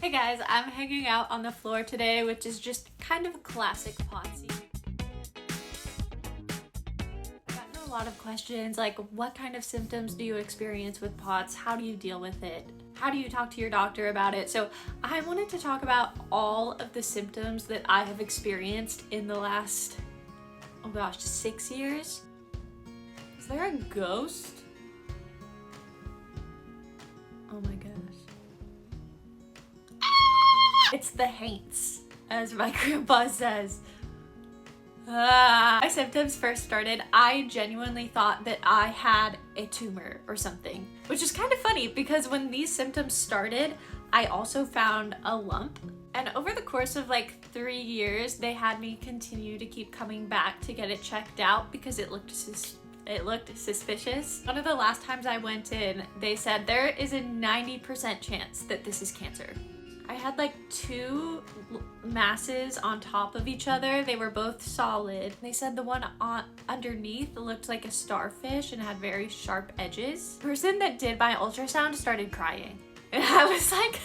Hey guys, I'm hanging out on the floor today, which is just kind of a classic potsy. I've gotten a lot of questions like, what kind of symptoms do you experience with POTS? How do you deal with it? How do you talk to your doctor about it? So I wanted to talk about all of the symptoms that I have experienced in the last, 6 years. Is there a ghost? Oh my gosh. It's the haints, as my grandpa says. My symptoms first started, I genuinely thought that I had a tumor or something, which is kind of funny because when these symptoms started, I also found a lump. And over the course of like 3 years, they had me continue to keep coming back to get it checked out because it looked suspicious. One of the last times I went in, they said there is a 90% chance that this is cancer. I had like 2 masses on top of each other. They were both solid. They said the one underneath looked like a starfish and had very sharp edges. The person that did my ultrasound started crying. And I was like,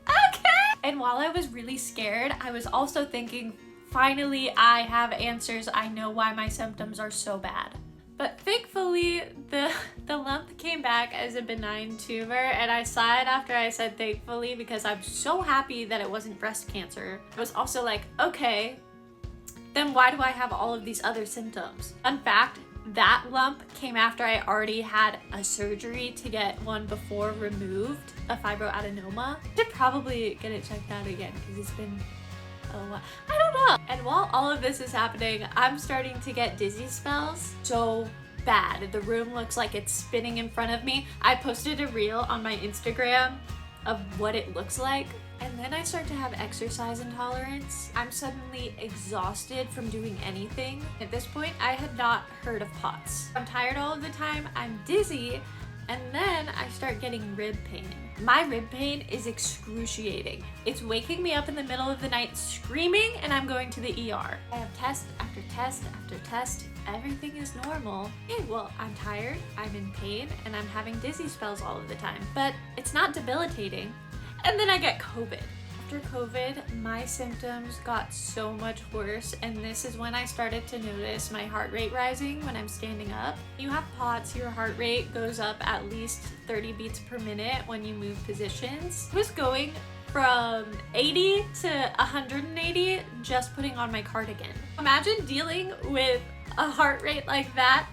okay. And while I was really scared, I was also thinking, finally, I have answers. I know why my symptoms are so bad. But thankfully, the lump came back as a benign tumor, and I sighed after I said thankfully because I'm so happy that it wasn't breast cancer. I was also like, okay, then why do I have all of these other symptoms? Fun fact, that lump came after I already had a surgery to get one before removed, a fibroadenoma. I should probably get it checked out again because it's been I don't know. And while all of this is happening, I'm starting to get dizzy spells so bad. The room looks like it's spinning in front of me. I posted a reel on my Instagram of what it looks like. And then I start to have exercise intolerance. I'm suddenly exhausted from doing anything. At this point, I had not heard of POTS. I'm tired all of the time, I'm dizzy, and then I start getting rib pain. My rib pain is excruciating. It's waking me up in the middle of the night screaming, and I'm going to the ER. I have test after test after test. Everything is normal. Okay, well, I'm tired, I'm in pain, and I'm having dizzy spells all of the time. But it's not debilitating. And then I get COVID. After COVID, my symptoms got so much worse, and this is when I started to notice my heart rate rising when I'm standing up. You have POTS, your heart rate goes up at least 30 beats per minute when you move positions. I was going from 80 to 180 just putting on my cardigan. Imagine dealing with a heart rate like that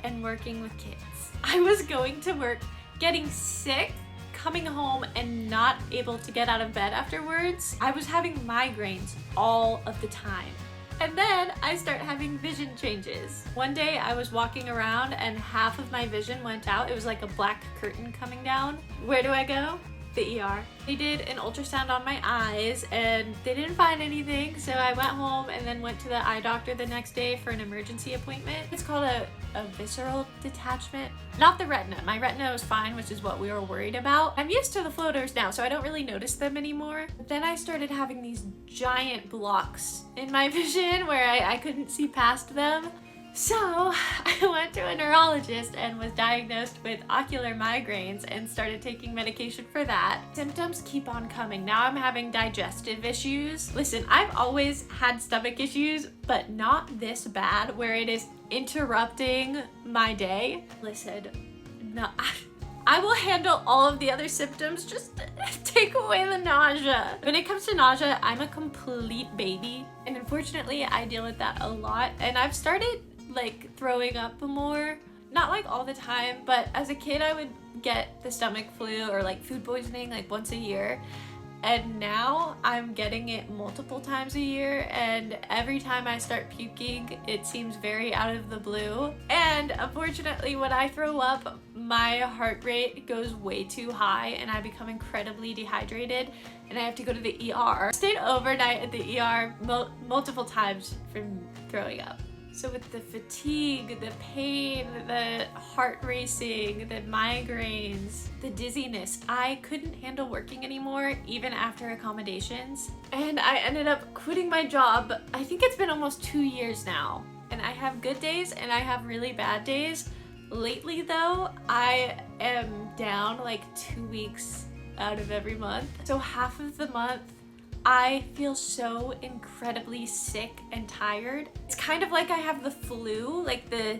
and working with kids. I was going to work, getting sick, coming home and not able to get out of bed afterwards. I was having migraines all of the time. And then I start having vision changes. One day I was walking around and half of my vision went out. It was like a black curtain coming down. Where do I go? The ER. They did an ultrasound on my eyes and they didn't find anything, so I went home and then went to the eye doctor the next day for an emergency appointment. It's called a visceral detachment. Not the retina. My retina was fine, which is what we were worried about. I'm used to the floaters now, so I don't really notice them anymore. But then I started having these giant blocks in my vision where I couldn't see past them. So I went to a neurologist and was diagnosed with ocular migraines and started taking medication for that. Symptoms keep on coming. Now I'm having digestive issues. Listen, I've always had stomach issues, but not this bad where it is interrupting my day. Listen, no, I will handle all of the other symptoms, just take away the nausea. When it comes to nausea, I'm a complete baby. And unfortunately, I deal with that a lot. And I've started like throwing up more, not like all the time, but as a kid I would get the stomach flu or like food poisoning like once a year, and now I'm getting it multiple times a year, and every time I start puking it seems very out of the blue. And unfortunately when I throw up, my heart rate goes way too high and I become incredibly dehydrated and I have to go to the ER. I stayed overnight at the ER multiple times from throwing up. So with the fatigue, the pain, the heart racing, the migraines, the dizziness, I couldn't handle working anymore even after accommodations. And I ended up quitting my job. I think it's been almost 2 years now. And I have good days and I have really bad days. Lately though, I am down like 2 weeks out of every month. So half of the month, I feel so incredibly sick and tired. It's kind of like I have the flu, like the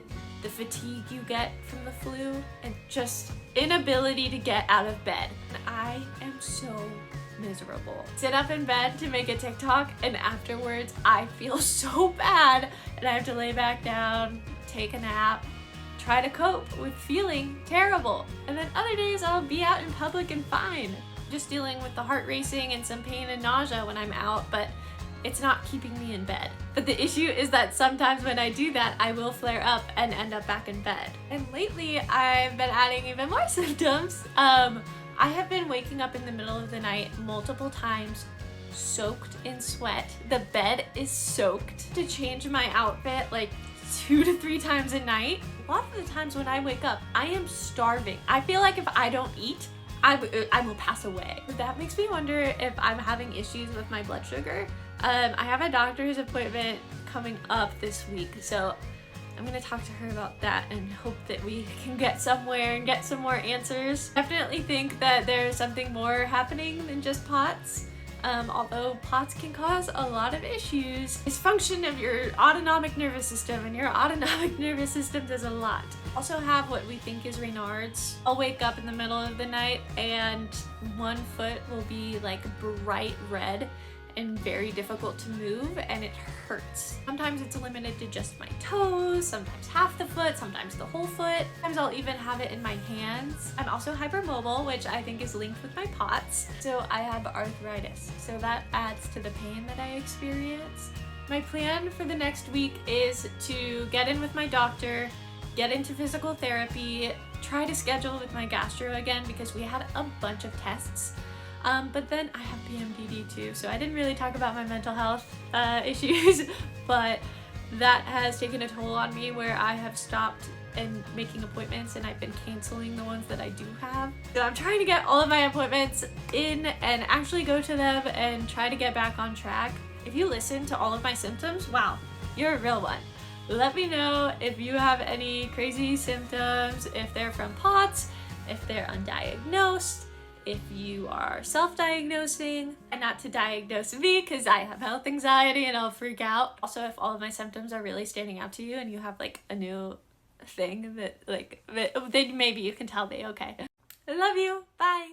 fatigue you get from the flu, and just inability to get out of bed. And I am so miserable. Sit up in bed to make a TikTok, and afterwards I feel so bad and I have to lay back down, take a nap, try to cope with feeling terrible. And then other days I'll be out in public and fine. Just dealing with the heart racing and some pain and nausea when I'm out, but it's not keeping me in bed. But the issue is that sometimes when I do that, I will flare up and end up back in bed. And lately, I've been adding even more symptoms. I have been waking up in the middle of the night multiple times, soaked in sweat. The bed is soaked. To change my outfit like 2 to 3 times a night. A lot of the times when I wake up, I am starving. I feel like if I don't eat, I will pass away. That makes me wonder if I'm having issues with my blood sugar. I have a doctor's appointment coming up this week, so I'm gonna talk to her about that and hope that we can get somewhere and get some more answers. Definitely think that there's something more happening than just POTS. Although POTS can cause a lot of issues. Dysfunction of your autonomic nervous system, and your autonomic nervous system does a lot. Also have what we think is Raynaud's. I'll wake up in the middle of the night and one foot will be like bright red and very difficult to move, and it hurts. Sometimes it's limited to just my toes, sometimes half the foot, sometimes the whole foot. Sometimes I'll even have it in my hands. I'm also hypermobile, which I think is linked with my POTS. So I have arthritis, so that adds to the pain that I experience. My plan for the next week is to get in with my doctor, get into physical therapy, try to schedule with my gastro again because we had a bunch of tests. But then I have PMDD too, so I didn't really talk about my mental health issues, but that has taken a toll on me where I have stopped and making appointments, and I've been canceling the ones that I do have. So I'm trying to get all of my appointments in and actually go to them and try to get back on track. If you listen to all of my symptoms, wow, you're a real one. Let me know if you have any crazy symptoms, if they're from POTS, if they're undiagnosed, if you are self-diagnosing, and not to diagnose me because I have health anxiety and I'll freak out. Also, if all of my symptoms are really standing out to you and you have like a new thing that then maybe you can tell me, okay. I love you, bye.